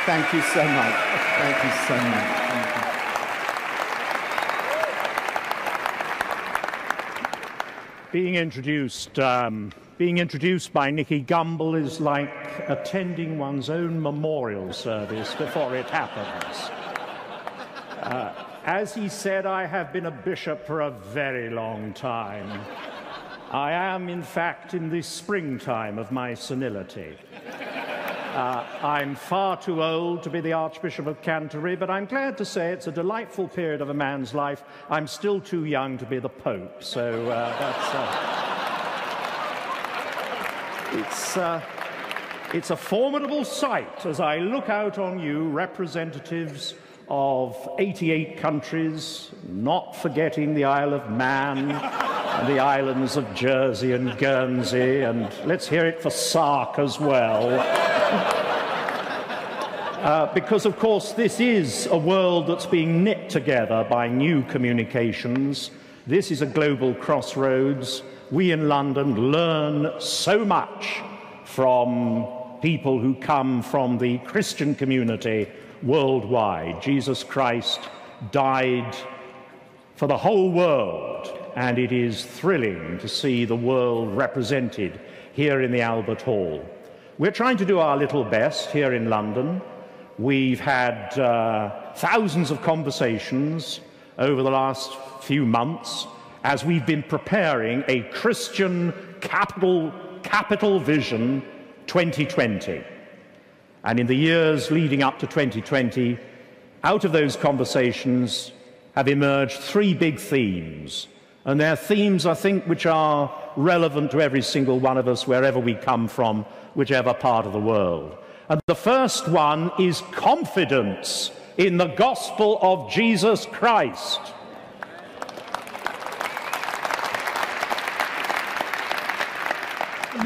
Thank you so much. Thank you so much. Thank you. Being introduced by Nicky Gumbel is like attending one's own memorial service before it happens. As he said, I have been a bishop for a very long time. I am, in fact, in the springtime of my senility. I'm far too old to be the Archbishop of Canterbury, but I'm glad to say it's a delightful period of a man's life. I'm still too young to be the Pope, so it's a formidable sight as I look out on you, representatives of 88 countries, not forgetting the Isle of Man and the islands of Jersey and Guernsey, and let's hear it for Sark as well. Because, of course, this is a world that's being knit together by new communications. This is a global crossroads. We in London learn so much from people who come from the Christian community worldwide. Jesus Christ died for the whole world, and it is thrilling to see the world represented here in the Albert Hall. We're trying to do our little best here in London. We've had thousands of conversations over the last few months as we've been preparing a Christian capital vision 2020. And in the years leading up to 2020, out of those conversations have emerged three big themes. And they're themes, I think, which are relevant to every single one of us, wherever we come from, whichever part of the world. And the first one is confidence in the gospel of Jesus Christ.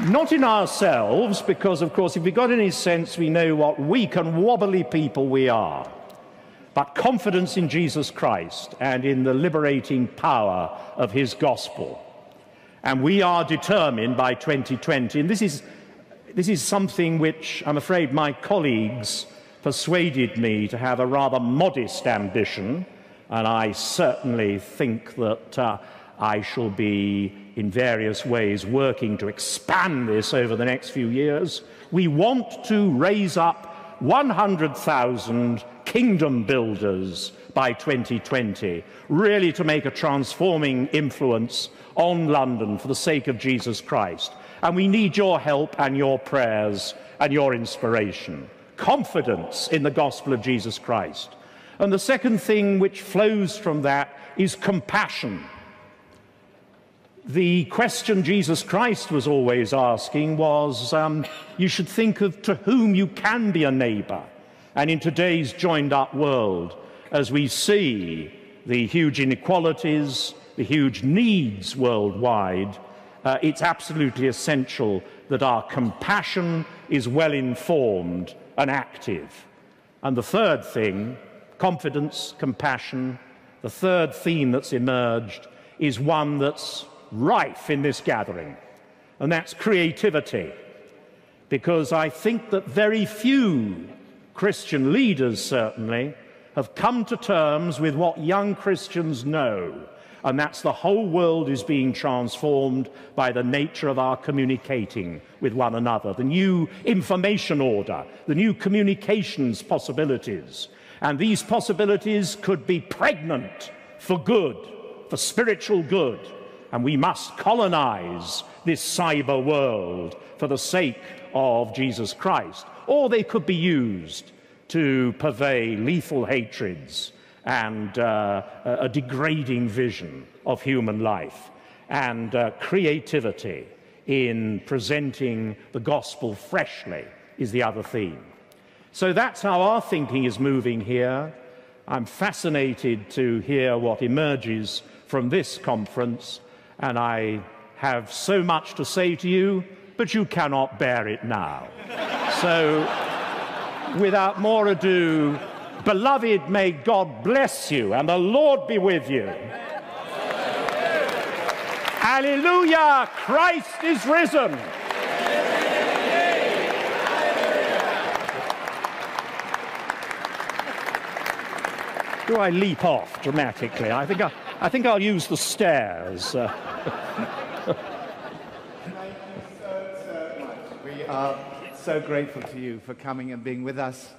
Not in ourselves, because, of course, if we've got any sense, we know what weak and wobbly people we are. But confidence in Jesus Christ and in the liberating power of his gospel. And we are determined by 2020, and this is something which I'm afraid my colleagues persuaded me to have a rather modest ambition, and I certainly think that I shall be in various ways working to expand this over the next few years. We want to raise up 100,000 kingdom builders by 2020, really to make a transforming influence on London for the sake of Jesus Christ. And we need your help and your prayers and your inspiration. Confidence in the gospel of Jesus Christ. And the second thing which flows from that is compassion. The question Jesus Christ was always asking was, you should think of to whom you can be a neighbor. And in today's joined-up world, as we see the huge inequalities, the huge needs worldwide, it's absolutely essential that our compassion is well-informed and active. And the third thing, confidence, compassion, the third theme that's emerged is one that's rife in this gathering, and that's creativity. Because I think that very few Christian leaders, certainly, have come to terms with what young Christians know, and that's the whole world is being transformed by the nature of our communicating with one another, the new information order, the new communications possibilities. And these possibilities could be pregnant for good, for spiritual good, and we must colonize this cyber world for the sake of Jesus Christ. Or they could be used to purvey lethal hatreds and a degrading vision of human life, and creativity in presenting the gospel freshly is the other theme. So that's how our thinking is moving here. I'm fascinated to hear what emerges from this conference, and I have so much to say to you, but you cannot bear it now. So, without more ado, beloved, may God bless you and the Lord be with you. Hallelujah! Christ is risen! do I leap off dramatically? I think I'll use the stairs. Thank you so much. We are so grateful to you for coming and being with us.